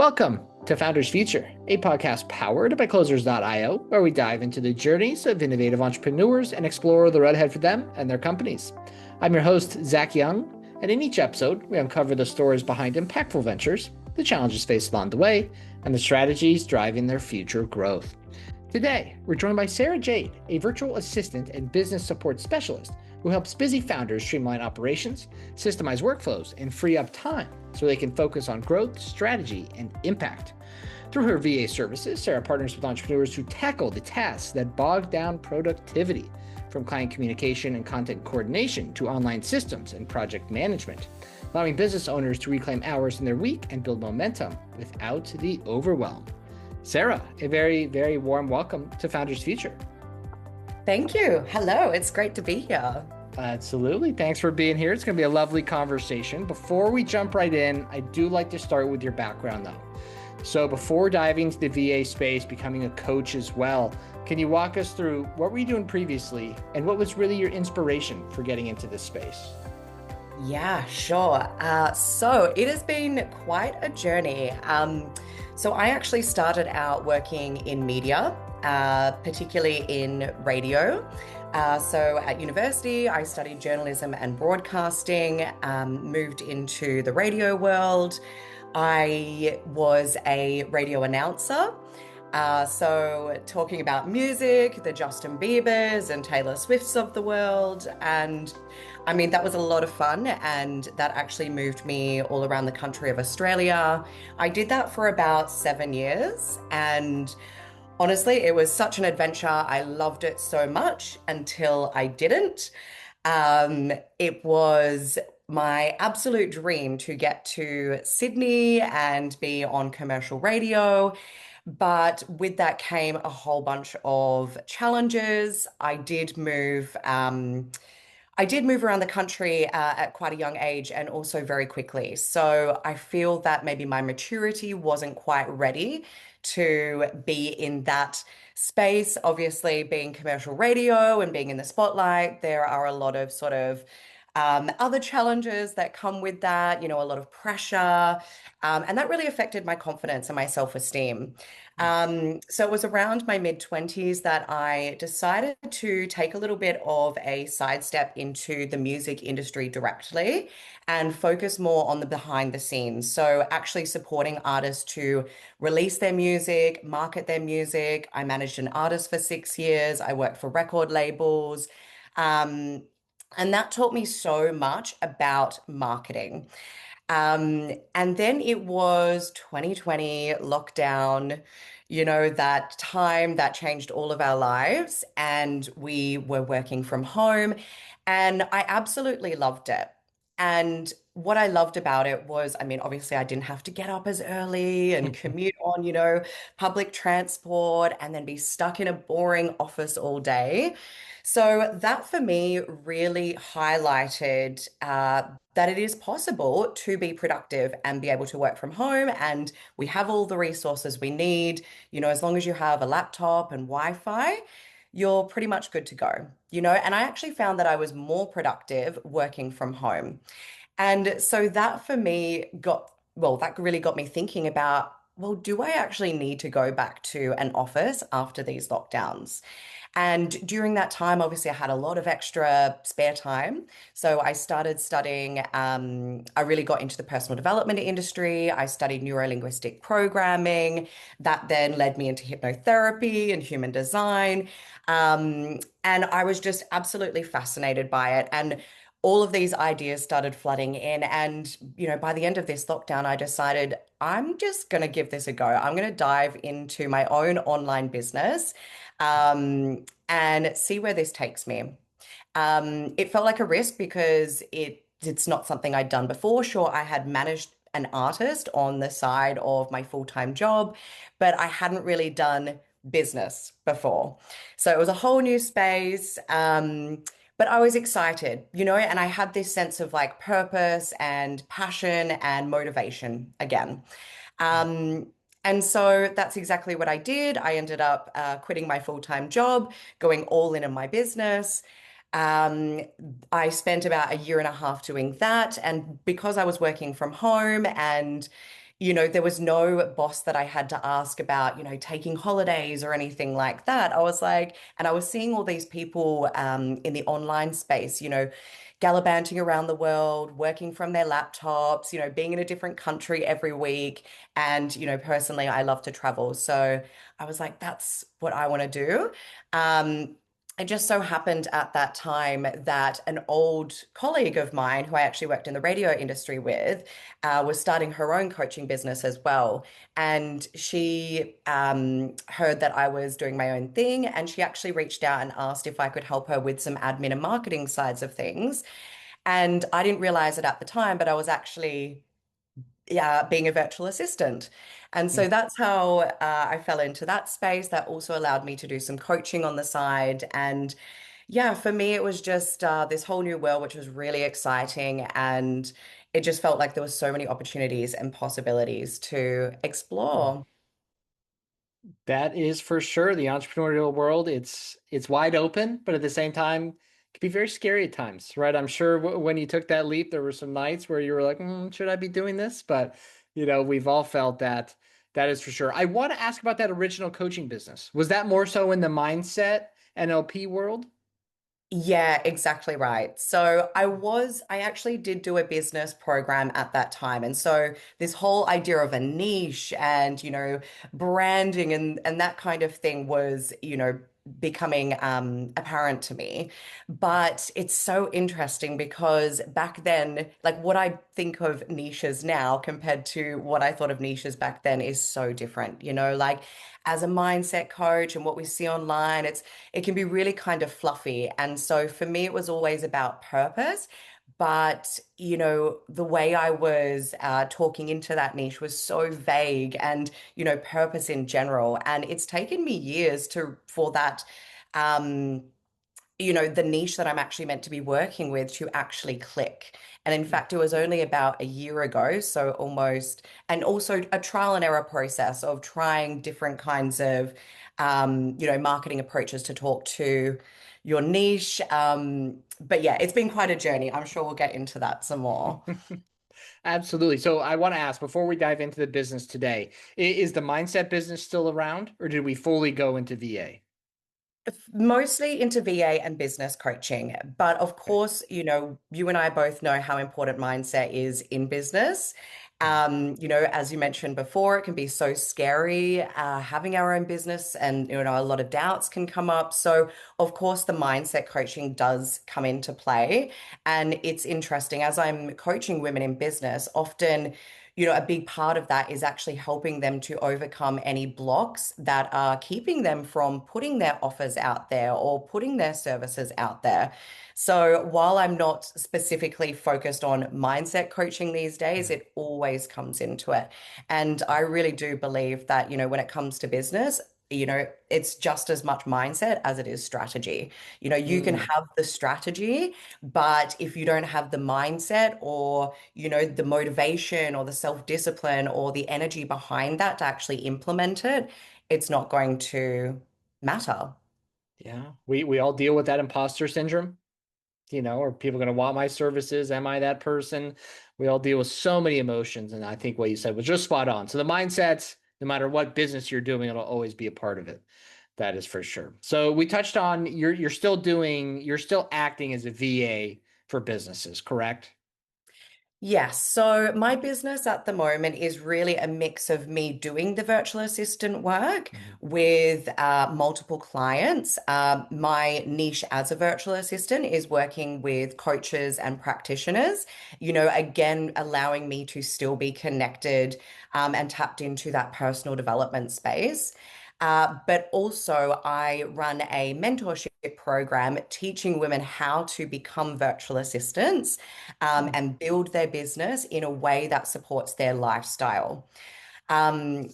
Welcome to Founders Future, a podcast powered by Closers.io, where we dive into the journeys of innovative entrepreneurs and explore the road ahead for them and their companies. I'm your host, Zach Young, and in each episode, we uncover the stories behind impactful ventures, the challenges faced along the way, and the strategies driving their future growth. Today, we're joined by Sarah Jade, a virtual assistant and business support specialist who helps busy founders streamline operations, systemize workflows, and free up time so they can focus on growth, strategy, and impact. Through her VA services, Sarah partners with entrepreneurs to tackle the tasks that bog down productivity, from client communication and content coordination to online systems and project management, allowing business owners to reclaim hours in their week and build momentum without the overwhelm. Sarah, a very, very warm welcome to Founders Future. Thank you. Hello, it's great to be here. Absolutely. Thanks for being here. It's going to be a lovely conversation. Before we jump right in, I do like to start with your background though. So before diving into the VA space, becoming a coach as well, can you walk us through what were you doing previously and what was really your inspiration for getting into this space? Yeah, sure. So it has been quite a journey. So I actually started out working in media, particularly in radio. So at university, I studied journalism and broadcasting, moved into the radio world. I was a radio announcer. So talking about music, the Justin Biebers and Taylor Swifts of the world. And I mean, that was a lot of fun. And that actually moved me all around the country of Australia. I did that for about 7 years. And honestly, it was such an adventure. I loved it so much until I didn't. It was my absolute dream to get to Sydney and be on commercial radio. But with that came a whole bunch of challenges. I did move around the country at quite a young age and also very quickly. So I feel that maybe my maturity wasn't quite ready to be in that space. Obviously, being commercial radio and being in the spotlight, there are a lot of sort of other challenges that come with that, a lot of pressure. And that really affected my confidence and my self-esteem. So it was around my mid-20s that I decided to take a little bit of a sidestep into the music industry directly and focus more on the behind the scenes. So actually supporting artists to release their music, market their music. I managed an artist for 6 years. I worked for record labels. And that taught me so much about marketing. And then it was 2020 lockdown, that time that changed all of our lives, and we were working from home, and I absolutely loved it. And what I loved about it was, I mean, obviously I didn't have to get up as early and commute on, public transport and then be stuck in a boring office all day. So that for me really highlighted that it is possible to be productive and be able to work from home. And we have all the resources we need, as long as you have a laptop and Wi-Fi, you're pretty much good to go, and I actually found that I was more productive working from home. And so that for me that really got me thinking about, well, do I actually need to go back to an office after these lockdowns? And during that time, obviously, I had a lot of extra spare time. So I started studying, I really got into the personal development industry. I studied neuro-linguistic programming. That then led me into hypnotherapy and human design. And I was just absolutely fascinated by it. And all of these ideas started flooding in. And, by the end of this lockdown, I decided I'm just going to give this a go. I'm going to dive into my own online business and see where this takes me. It felt like a risk because it's not something I'd done before. Sure, I had managed an artist on the side of my full-time job, but I hadn't really done business before. So it was a whole new space. But I was excited, and I had this sense of like purpose and passion and motivation again. And so that's exactly what I did. I ended up quitting my full-time job, going all in my business. I spent about a year and a half doing that. And because I was working from home and there was no boss that I had to ask about, taking holidays or anything like that. I was like, and I was seeing all these people in the online space, gallivanting around the world, working from their laptops, being in a different country every week. And, personally, I love to travel. So I was like, that's what I want to do. It just so happened at that time that an old colleague of mine, who I actually worked in the radio industry with, was starting her own coaching business as well. And she heard that I was doing my own thing, and she actually reached out and asked if I could help her with some admin and marketing sides of things. And I didn't realize it at the time, but I was actually, yeah, being a virtual assistant. And so that's how I fell into that space. That also allowed me to do some coaching on the side. And yeah, for me, it was just this whole new world, which was really exciting. And it just felt like there were so many opportunities and possibilities to explore. That is for sure the entrepreneurial world. It's wide open, but at the same time, it can be very scary at times, right? I'm sure when you took that leap, there were some nights where you were like, should I be doing this? But we've all felt that. That is for sure. I want to ask about that original coaching business. Was that more so in the mindset NLP world? Yeah, exactly right. So I actually did do a business program at that time. And so this whole idea of a niche and, branding and that kind of thing was, becoming apparent to me. But it's so interesting because back then, like what I think of niches now compared to what I thought of niches back then is so different, like as a mindset coach and what we see online, it can be really kind of fluffy. And so for me, it was always about purpose. But, the way I was talking into that niche was so vague and, purpose in general. And it's taken me years for that, um, the niche that I'm actually meant to be working with to actually click. And in fact, it was only about a year ago, so almost, and also a trial and error process of trying different kinds of, marketing approaches to talk to your niche. But yeah, it's been quite a journey. I'm sure we'll get into that some more. Absolutely. So I want to ask before we dive into the business today, is the mindset business still around or did we fully go into VA? Mostly into VA and business coaching. But of Okay. course, you and I both know how important mindset is in business. As you mentioned before, it can be so scary having our own business, and a lot of doubts can come up. So, of course, the mindset coaching does come into play. And it's interesting as I'm coaching women in business, often a big part of that is actually helping them to overcome any blocks that are keeping them from putting their offers out there or putting their services out there. So while I'm not specifically focused on mindset coaching these days, it always comes into it. And I really do believe that, when it comes to business, it's just as much mindset as it is strategy. You can Mm, have the strategy, but if you don't have the mindset or, the motivation or the self-discipline or the energy behind that to actually implement it, it's not going to matter. yeah. We all deal with that imposter syndrome. Are people going to want my services? Am I that person? We all deal with so many emotions. And I think what you said was just spot on. So the mindsets, no matter what business you're doing, it'll always be a part of it. That is for sure. So we touched on you're still acting as a VA for businesses, correct? Yes, so my business at the moment is really a mix of me doing the virtual assistant work Mhm. with multiple clients. My niche as a virtual assistant is working with coaches and practitioners, again, allowing me to still be connected and tapped into that personal development space. But also, I run a mentorship program teaching women how to become virtual assistants and build their business in a way that supports their lifestyle.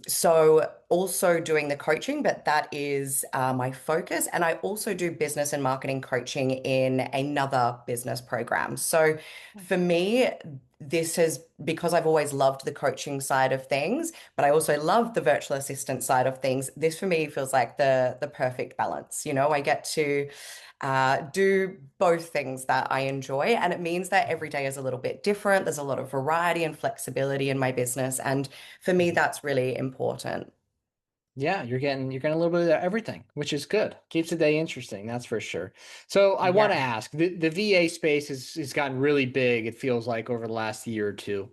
So also doing the coaching, but that is my focus. And I also do business and marketing coaching in another business program. So for me, this has because I've always loved the coaching side of things, but I also love the virtual assistant side of things. This for me feels like the perfect balance. I get to do both things that I enjoy, and it means that every day is a little bit different. There's a lot of variety and flexibility in my business, and for me, that's really important. Yeah, you're getting a little bit of everything, which is good. Keeps the day interesting, that's for sure. So I want to Yeah. ask, the VA space has gotten really big, it feels like over the last year or two,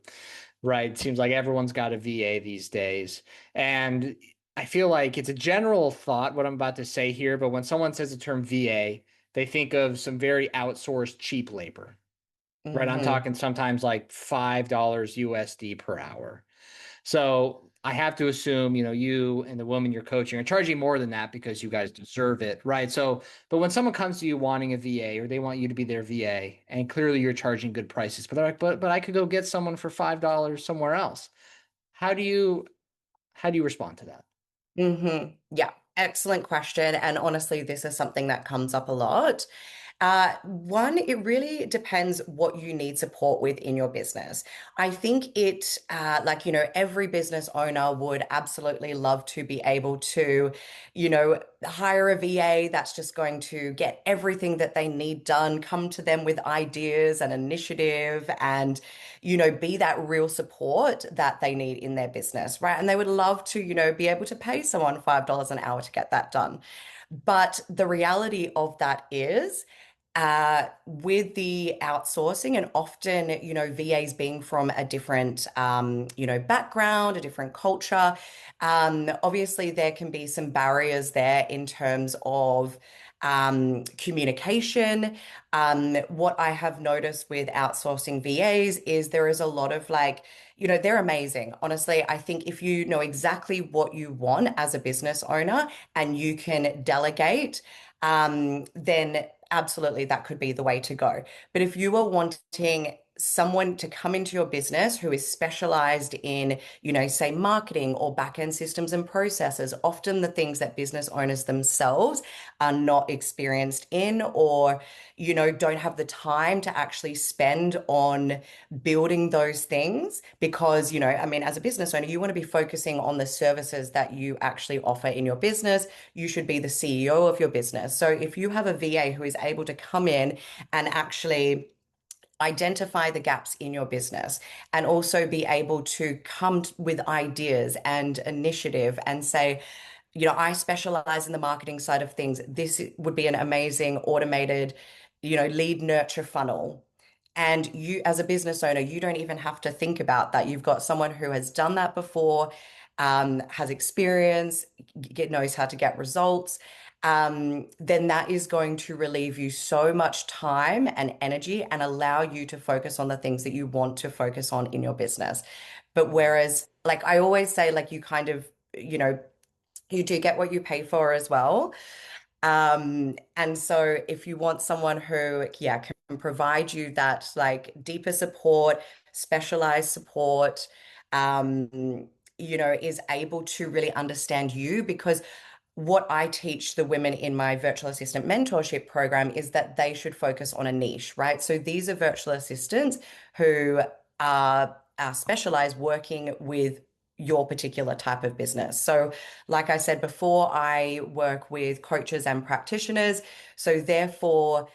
right? It seems like everyone's got a VA these days. And I feel like it's a general thought, what I'm about to say here, but when someone says the term VA, they think of some very outsourced cheap labor, right? I'm Hmm. talking sometimes like $5 USD per hour. So I have to assume, you and the woman you're coaching are charging more than that because you guys deserve it, right? So, but when someone comes to you wanting a VA or they want you to be their VA, and clearly you're charging good prices, but they're like, but I could go get someone for $5 somewhere else. How do you how do you respond to that? Yeah, excellent question. And honestly, this is something that comes up a lot. One, it really depends what you need support with in your business. I think every business owner would absolutely love to be able to, hire a VA that's just going to get everything that they need done, come to them with ideas and initiative, and, be that real support that they need in their business, right? And they would love to, be able to pay someone $5 an hour to get that done. But the reality of that is, with the outsourcing and often, VAs being from a different, background, a different culture, obviously there can be some barriers there in terms of communication. What I have noticed with outsourcing VAs is there is a lot of they're amazing. Honestly, I think if you know exactly what you want as a business owner and you can delegate, then absolutely that could be the way to go. But if you are wanting someone to come into your business who is specialized in, say marketing or back-end systems and processes, often the things that business owners themselves are not experienced in or, don't have the time to actually spend on building those things because, I mean, as a business owner, you want to be focusing on the services that you actually offer in your business. You should be the CEO of your business. So if you have a VA who is able to come in and actually identify the gaps in your business and also be able to with ideas and initiative and say, I specialize in the marketing side of things. This would be an amazing automated, lead nurture funnel. And you, as a business owner, you don't even have to think about that. You've got someone who has done that before, has experience, knows how to get results. Then that is going to relieve you so much time and energy and allow you to focus on the things that you want to focus on in your business. But whereas, like I always say, like you kind of, you do get what you pay for as well. And so if you want someone who, yeah, can provide you that like deeper support, specialized support, is able to really understand you because what I teach the women in my virtual assistant mentorship program is that they should focus on a niche, right? So these are virtual assistants who are specialized working with your particular type of business. So, like I said before, I work with coaches and practitioners. So, therefore,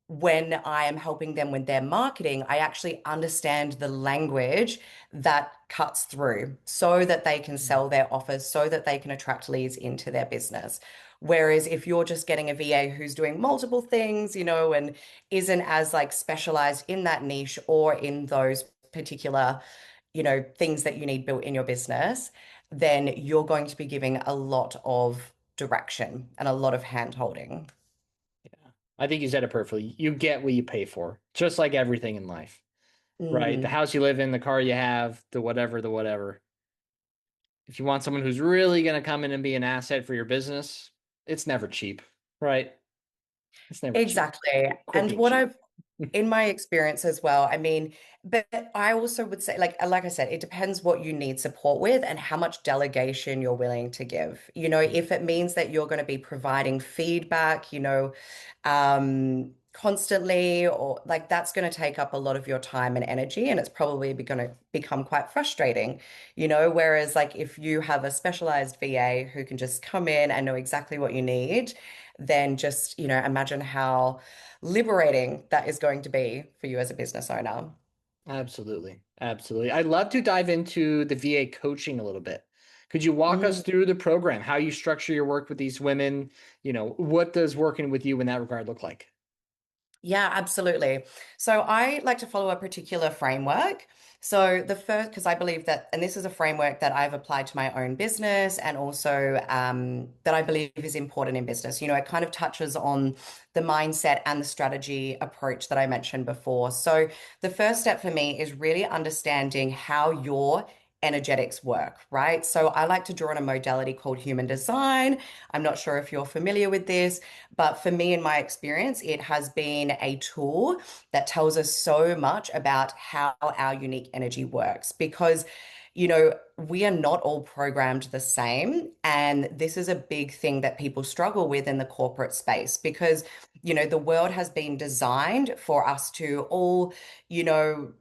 when I am helping them with their marketing, I actually understand the language that cuts through so that they can sell their offers, so that they can attract leads into their business. Whereas if you're just getting a VA who's doing multiple things, and isn't as like specialized in that niche or in those particular, things that you need built in your business, then you're going to be giving a lot of direction and a lot of hand holding. Yeah. I think you said it perfectly. You get what you pay for, just like everything in life, right? The Hmm. house you live in, the car you have, the whatever, the whatever. If you want someone who's really going to come in and be an asset for your business, it's never cheap, right? It's never cheap. Exactly. Quit And being cheap. in my experience as well, I mean, but I also would say, like I said, it depends what you need support with and how much delegation you're willing to give. If it means that you're going to be providing feedback, constantly, or like that's going to take up a lot of your time and energy, and it's probably going to become quite frustrating, whereas like if you have a specialized VA who can just come in and know exactly what you need, then just, imagine how liberating that is going to be for you as a business owner. Absolutely. Absolutely. I'd love to dive into the VA coaching a little bit. Could you walk us Mm. through the program, how you structure your work with these women? What does working with you in that regard look like? Yeah, absolutely. So I like to follow a particular framework. So the first, because I believe that, and this is a framework that I've applied to my own business and also that I believe is important in business. It kind of touches on the mindset and the strategy approach that I mentioned before. So the first step for me is really understanding how your energetics work, right? So I like to draw on a modality called human design. I'm not sure if you're familiar with this, but for me, in my experience, it has been a tool that tells us so much about how our unique energy works because, we are not all programmed the same. And this is a big thing that people struggle with in the corporate space because, the world has been designed for us to all, you know,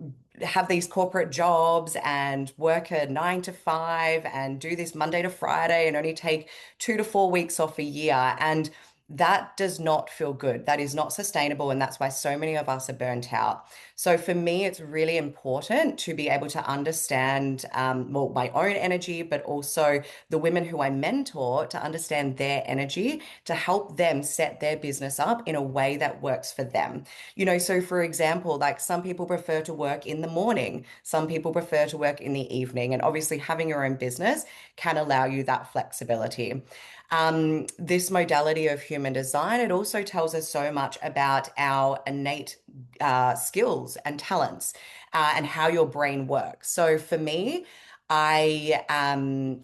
have these corporate jobs and work a 9 to 5 and do this Monday to Friday and only take 2 to 4 weeks off a year. And that does not feel good. That is not sustainable. And that's why so many of us are burnt out. So for me, it's really important to be able to understand, well, my own energy, but also the women who I mentor to understand their energy to help them set their business up in a way that works for them. So for example, like some people prefer to work in the morning, some people prefer to work in the evening. And obviously, having your own business can allow you that flexibility. This modality of human design, it also tells us so much about our innate skills and talents and how your brain works. So for me, I have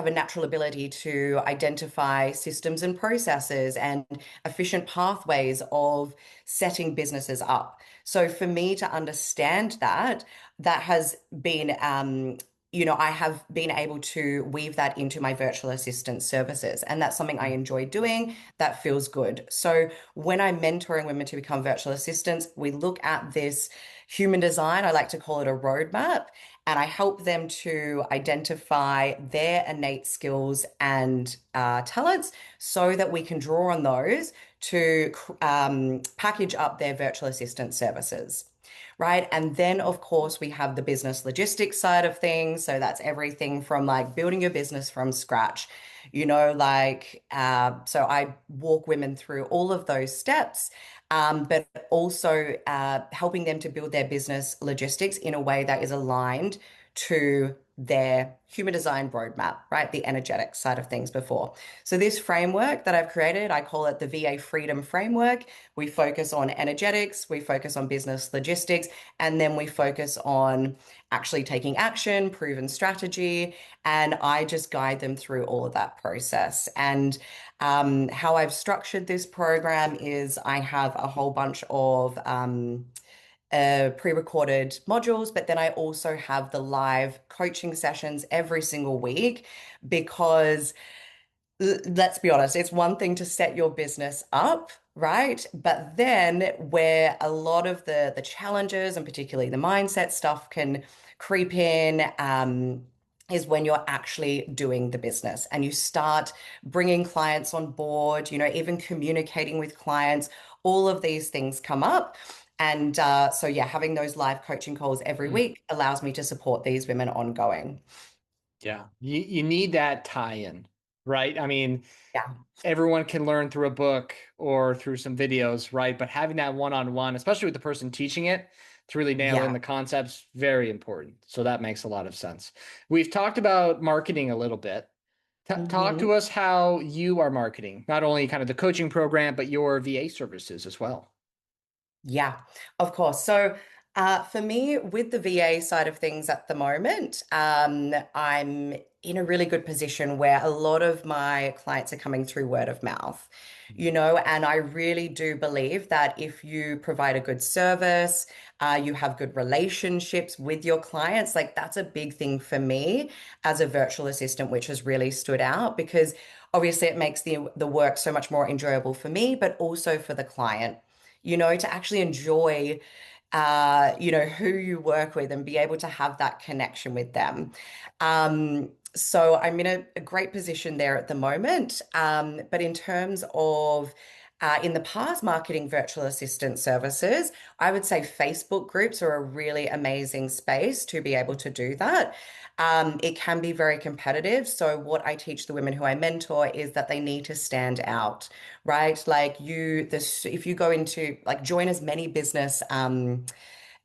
a natural ability to identify systems and processes and efficient pathways of setting businesses up. So for me to understand that, that has been, I have been able to weave that into my virtual assistant services. And that's something I enjoy doing. That feels good. So when I'm mentoring women to become virtual assistants, we look at this human design. I like to call it a roadmap. And I help them to identify their innate skills and talents so that we can draw on those to package up their virtual assistant services. Right. And then, of course, we have the business logistics side of things. So that's everything from like building your business from scratch, so I walk women through all of those steps, but also helping them to build their business logistics in a way that is aligned to their human design roadmap, right? The energetic side of things before. So this framework that I've created, I call it the VA Freedom Framework. We focus on energetics, we focus on business logistics, and then we focus on actually taking action, proven strategy, and I just guide them through all of that process. And how I've structured this program is I have a whole bunch of pre-recorded modules, but then I also have the live coaching sessions every single week because let's be honest, it's one thing to set your business up, right? But then where a lot of the challenges and particularly the mindset stuff can creep in, is when you're actually doing the business and you start bringing clients on board, even communicating with clients, all of these things come up. And so, yeah, having those live coaching calls every Mm. week allows me to support these women ongoing. Yeah, you need that tie-in, right? I mean, Yeah. everyone can learn through a book or through some videos, right? But having that one-on-one, especially with the person teaching it, to really nail in Yeah. the concepts, very important. So that makes a lot of sense. We've talked about marketing a little bit. Talk Mhm. to us how you are marketing, not only kind of the coaching program, but your VA services as well. Yeah, of course. So For me, with the VA side of things at the moment, I'm in a really good position where a lot of my clients are coming through word of mouth, and I really do believe that if you provide a good service, you have good relationships with your clients, like that's a big thing for me as a virtual assistant, which has really stood out because obviously it makes the work so much more enjoyable for me, but also for the client, to actually enjoy who you work with and be able to have that connection with them. So I'm in a great position there at the moment. But in terms of in the past, marketing virtual assistant services, I would say Facebook groups are a really amazing space to be able to do that. It can be very competitive. So, what I teach the women who I mentor is that they need to stand out, right? Like if you go into like join as many business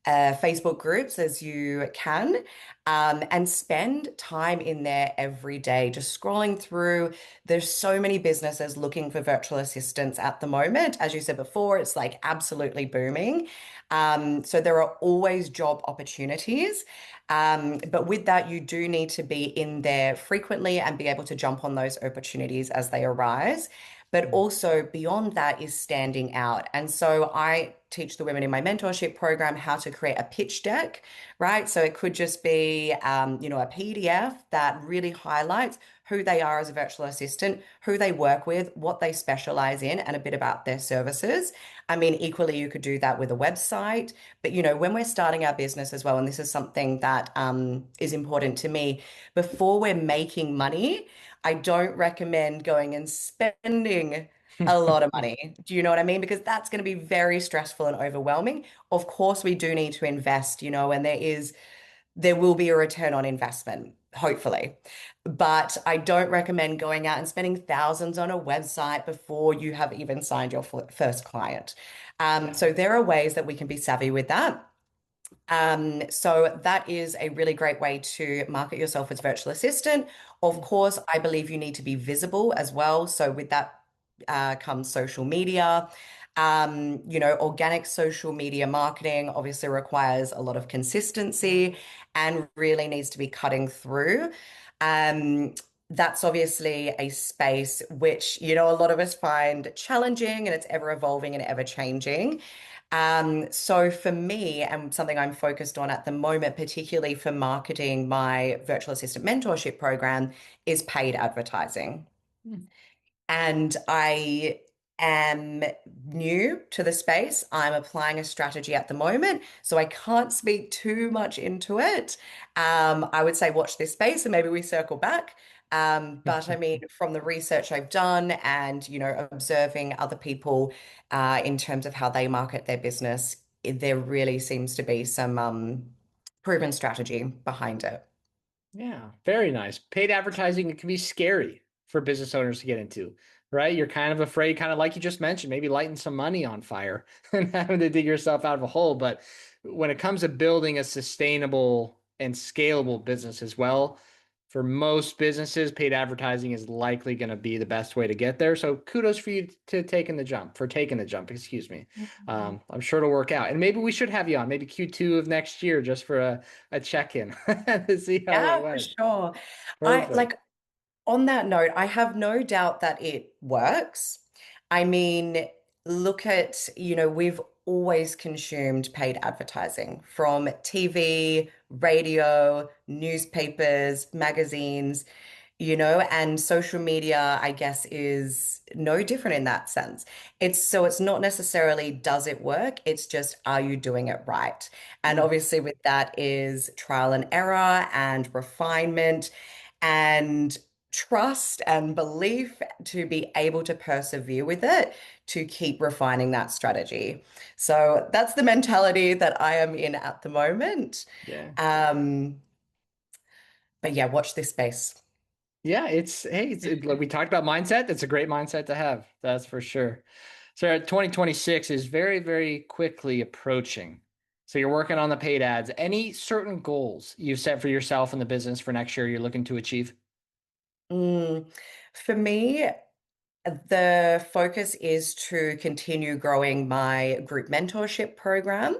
Facebook groups as you can, and spend time in there every day, just scrolling through. There's so many businesses looking for virtual assistants at the moment. As you said before, it's like absolutely booming. So there are always job opportunities. But with that, you do need to be in there frequently and be able to jump on those opportunities as they arise. But also beyond that is standing out. And so I teach the women in my mentorship program how to create a pitch deck, right? So it could just be, a PDF that really highlights who they are as a virtual assistant, who they work with, what they specialize in, and a bit about their services. I mean, equally, you could do that with a website. But, when we're starting our business as well, and this is something that is important to me, before we're making money, I don't recommend going and spending a lot of money. Do you know what I mean? Because that's going to be very stressful and overwhelming. Of course, we do need to invest, and there will be a return on investment, hopefully. But I don't recommend going out and spending thousands on a website before you have even signed your first client. Yeah. So there are ways that we can be savvy with that. So that is a really great way to market yourself as virtual assistant. Of course, I believe you need to be visible as well. So with that comes social media. Organic social media marketing obviously requires a lot of consistency and really needs to be cutting through. Um, that's obviously a space which, a lot of us find challenging and it's ever evolving and ever changing. So for me, and something I'm focused on at the moment, particularly for marketing my virtual assistant mentorship program, is paid advertising. Mm. And I am new to the space. I'm applying a strategy at the moment, so I can't speak too much into it. I would say watch this space and maybe we circle back. But I mean, from the research I've done and, observing other people in terms of how they market their business, there really seems to be some proven strategy behind it. Yeah, very nice. Paid advertising, it can be scary for business owners to get into, right? You're kind of afraid, kind of like you just mentioned, maybe lighting some money on fire and having to dig yourself out of a hole. But when it comes to building a sustainable and scalable business as well, for most businesses, paid advertising is likely going to be the best way to get there. So kudos for you to taking the jump, excuse me. I'm sure it'll work out. And maybe we should have you on, maybe Q2 of next year, just for a check-in to see how it Yeah, for went. sure. I Perfect. like On that note, I have no doubt that it works. I mean, look at, we've always consumed paid advertising from TV, radio, newspapers, magazines, and social media, I guess, is no different in that sense. It's not necessarily does it work, it's just are you doing it right? And Mm, obviously with that is trial and error and refinement and trust and belief to be able to persevere with it to keep refining that strategy. So that's the mentality that I am in at the moment. yeah. Um, but yeah, watch this space. Yeah, like we talked about mindset. It's a great mindset to have. That's for sure. So 2026 is very, very quickly approaching. So you're working on the paid ads. Any certain goals you've set for yourself in the business for next year you're looking to achieve? Mm, for me, the focus is to continue growing my group mentorship program.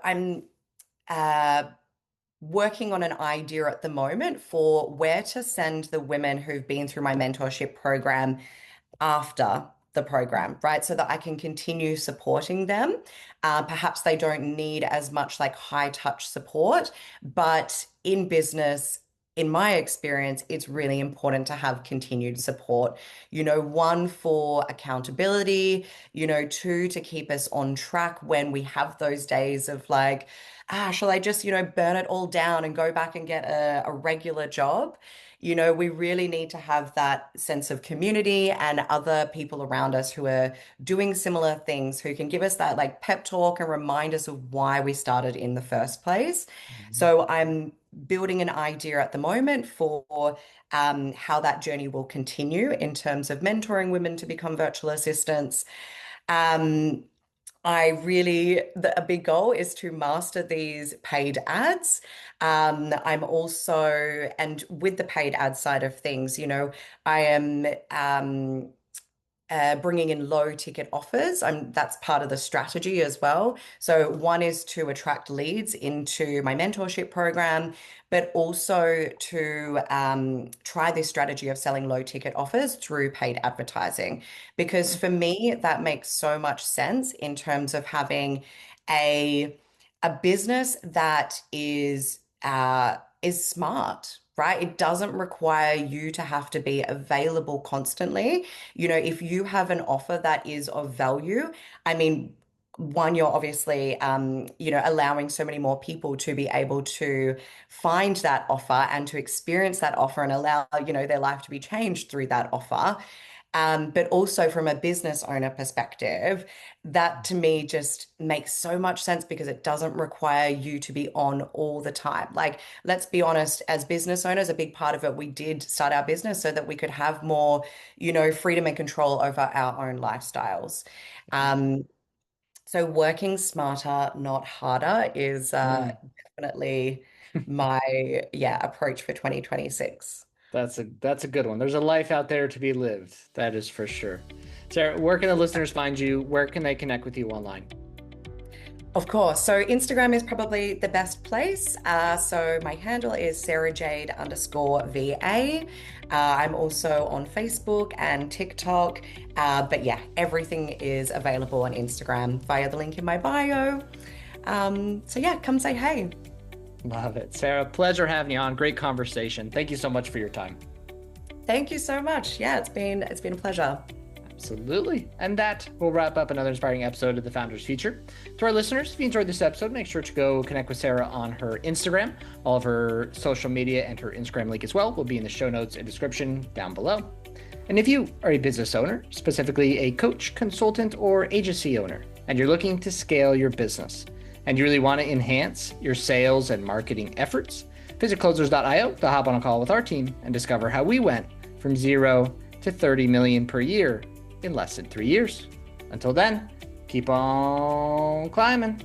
I'm uh, working on an idea at the moment for where to send the women who've been through my mentorship program after the program, right? So that I can continue supporting them. Perhaps they don't need as much like high touch support, but in business, in my experience, it's really important to have continued support. One for accountability, two to keep us on track when we have those days of like, shall I just, burn it all down and go back and get a regular job? We really need to have that sense of community and other people around us who are doing similar things, who can give us that like pep talk and remind us of why we started in the first place. Mhm. So I'm building an idea at the moment for how that journey will continue in terms of mentoring women to become virtual assistants. Um, a big goal is to master these paid ads. And with the paid ad side of things, I am bringing in low ticket offers. That's part of the strategy as well. So one is to attract leads into my mentorship program, but also to try this strategy of selling low ticket offers through paid advertising. Because for me, that makes so much sense in terms of having a a business that is smart, right? It doesn't require you to have to be available constantly. If you have an offer that is of value, I mean, one, you're obviously, allowing so many more people to be able to find that offer and to experience that offer and allow, their life to be changed through that offer. But also from a business owner perspective, that to me just makes so much sense because it doesn't require you to be on all the time. Like, let's be honest, as business owners, a big part of it, we did start our business so that we could have more, freedom and control over our own lifestyles. Um, so working smarter, not harder is Mm. definitely my, yeah, approach for 2026. That's a good one. There's a life out there to be lived. That is for sure. Sarah, where can the listeners find you? Where can they connect with you online? Of course. So Instagram is probably the best place. So my handle is Sarah Jade _ VA. I'm also on Facebook and TikTok. But yeah, everything is available on Instagram via the link in my bio. So yeah, come say hey. Love it. Sarah, pleasure having you on. Great conversation. Thank you so much for your time. Thank you so much. Yeah, it's been a pleasure. Absolutely. And that will wrap up another inspiring episode of The Founders Feature. To our listeners, if you enjoyed this episode, make sure to go connect with Sarah on her Instagram. All of her social media and her Instagram link as well will be in the show notes and description down below. And if you are a business owner, specifically a coach, consultant, or agency owner, and you're looking to scale your business, and you really want to enhance your sales and marketing efforts, visit closers.io to hop on a call with our team and discover how we went from 0 to 30 million per year in less than 3 years. Until then, keep on climbing.